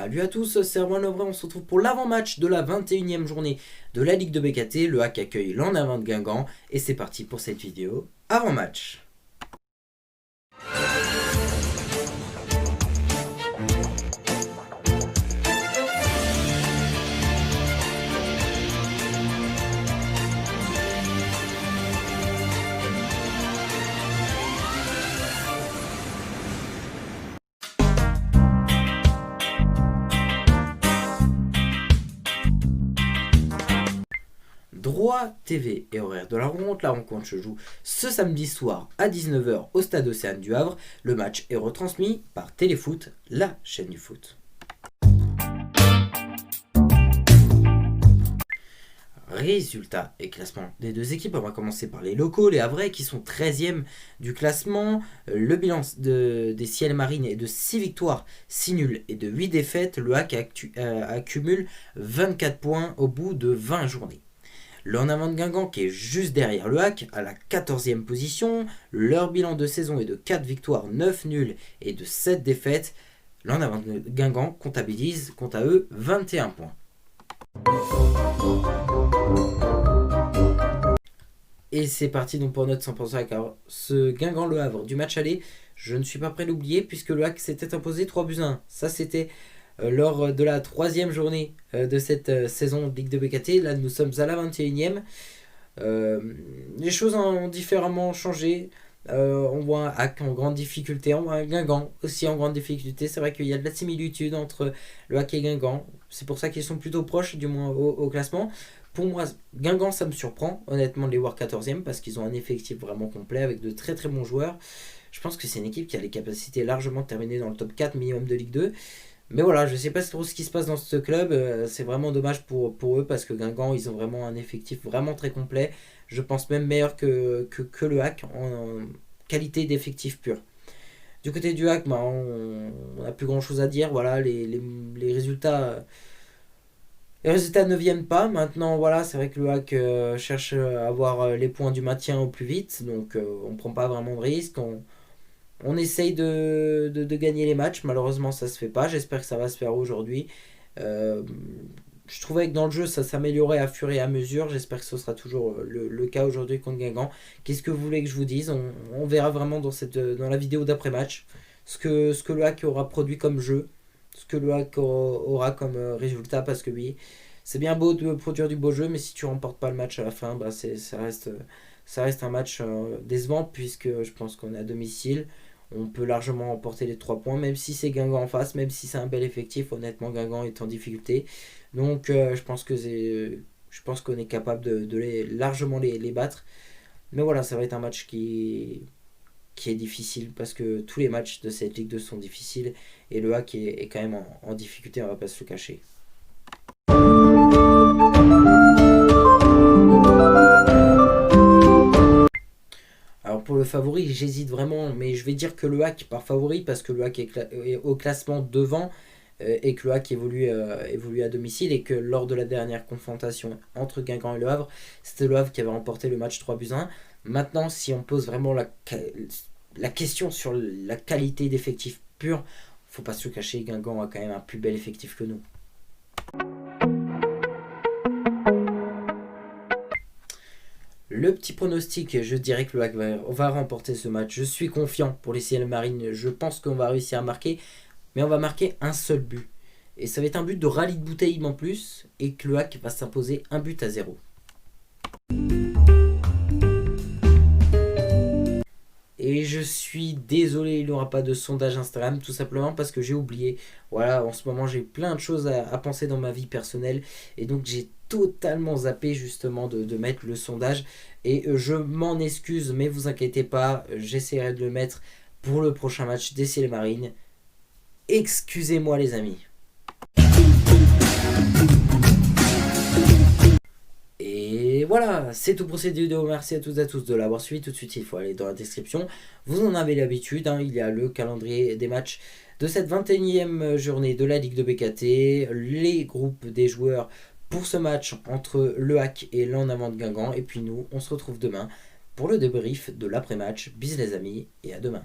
Salut à tous, c'est Erwan Lovray, on se retrouve pour l'avant-match de la 21e journée de la Ligue de BKT. Le HAC accueille l'En Avant de Guingamp et c'est parti pour cette vidéo avant-match. Droit TV et horaire de la rencontre se joue ce samedi soir à 19h au stade Océane du Havre. Le match est retransmis par Téléfoot, la chaîne du foot. Résultats et classement des deux équipes. On va commencer par les locaux, les Havrais qui sont 13e du classement. Le bilan des Ciels Marines est de 6 victoires, 6 nuls et de 8 défaites. Le HAC accumule 24 points au bout de 20 journées. L'En Avant de Guingamp qui est juste derrière le HAC à la 14e position. Leur bilan de saison est de 4 victoires, 9 nuls et de 7 défaites. L'En Avant de Guingamp comptabilise quant à eux 21 points. Et c'est parti donc pour notre 100% HAC. Alors, ce Guingamp-Le Havre du match aller, je ne suis pas prêt d'oublier puisque le HAC s'était imposé 3-1. Ça c'était lors de la 3e journée de cette saison de Ligue de BKT. Là nous sommes à la 21e. Les choses ont différemment changé. On voit un HAC en grande difficulté, on voit un Guingamp aussi en grande difficulté. C'est vrai qu'il y a de la similitude entre le HAC et Guingamp. C'est pour ça qu'ils sont plutôt proches, du moins au classement. Pour moi, Guingamp, ça me surprend, honnêtement, de les voir 14e parce qu'ils ont un effectif vraiment complet avec de très très bons joueurs. Je pense que c'est une équipe qui a les capacités largement de terminer dans le top 4 minimum de Ligue 2. Mais voilà, je ne sais pas trop ce qui se passe dans ce club. C'est vraiment dommage pour eux parce que Guingamp, ils ont vraiment un effectif vraiment très complet. Je pense même meilleur que le HAC en qualité d'effectif pur. Du côté du HAC, on n'a plus grand chose à dire. Voilà, les résultats. Les résultats ne viennent pas. Maintenant, voilà, c'est vrai que le HAC cherche à avoir les points du maintien au plus vite. Donc, on ne prend pas vraiment de risques. On essaye de gagner les matchs. Malheureusement, ça ne se fait pas. J'espère que ça va se faire aujourd'hui. Je trouvais que dans le jeu, ça s'améliorait à fur et à mesure. J'espère que ce sera toujours le cas aujourd'hui contre Guingamp. Qu'est-ce que vous voulez que je vous dise ? On verra vraiment dans la vidéo d'après-match ce que le HAC aura produit comme jeu. Ce que le HAC aura comme résultat. Parce que oui, c'est bien beau de produire du beau jeu. Mais si tu ne remportes pas le match à la fin, ça reste un match décevant. Puisque je pense qu'on est à domicile. On peut largement remporter les 3 points, même si c'est Guingamp en face, même si c'est un bel effectif. Honnêtement, Guingamp est en difficulté. Donc je pense qu'on est capable de largement les battre. Mais voilà, ça va être un match qui est difficile parce que tous les matchs de cette Ligue 2 sont difficiles. Et le HAC est quand même en difficulté, on va pas se le cacher. Pour le favori, j'hésite vraiment, mais je vais dire que le HAC par favori parce que le HAC est au classement devant et que le HAC évolue à domicile et que lors de la dernière confrontation entre Guingamp et Le Havre, c'était Le Havre qui avait remporté le match 3-1. Maintenant, si on pose vraiment la question sur la qualité d'effectif pur, faut pas se le cacher, Guingamp a quand même un plus bel effectif que nous. Le petit pronostic, je dirais que le HAC va remporter ce match. Je suis confiant pour les Ciels Marines. Je pense qu'on va réussir à marquer. Mais on va marquer un seul but. Et ça va être un but de rallye de bouteille en plus. Et que le HAC va s'imposer 1-0. Et je suis désolé, il n'y aura pas de sondage Instagram. Tout simplement parce que j'ai oublié. Voilà, en ce moment j'ai plein de choses à penser dans ma vie personnelle. Et donc j'ai totalement zappé justement de mettre le sondage. Et je m'en excuse, mais vous inquiétez pas. J'essaierai de le mettre pour le prochain match des Ciels Marines. Excusez-moi les amis. Et voilà, c'est tout pour cette vidéo. Merci à toutes et à tous de l'avoir suivi. Tout de suite, il faut aller dans la description. Vous en avez l'habitude, il y a le calendrier des matchs de cette 21e journée de la Ligue de BKT. Les groupes des joueurs pour ce match entre le HAC et l'En Avant de Guingamp. Et puis nous, on se retrouve demain pour le débrief de l'après-match. Bis les amis et à demain.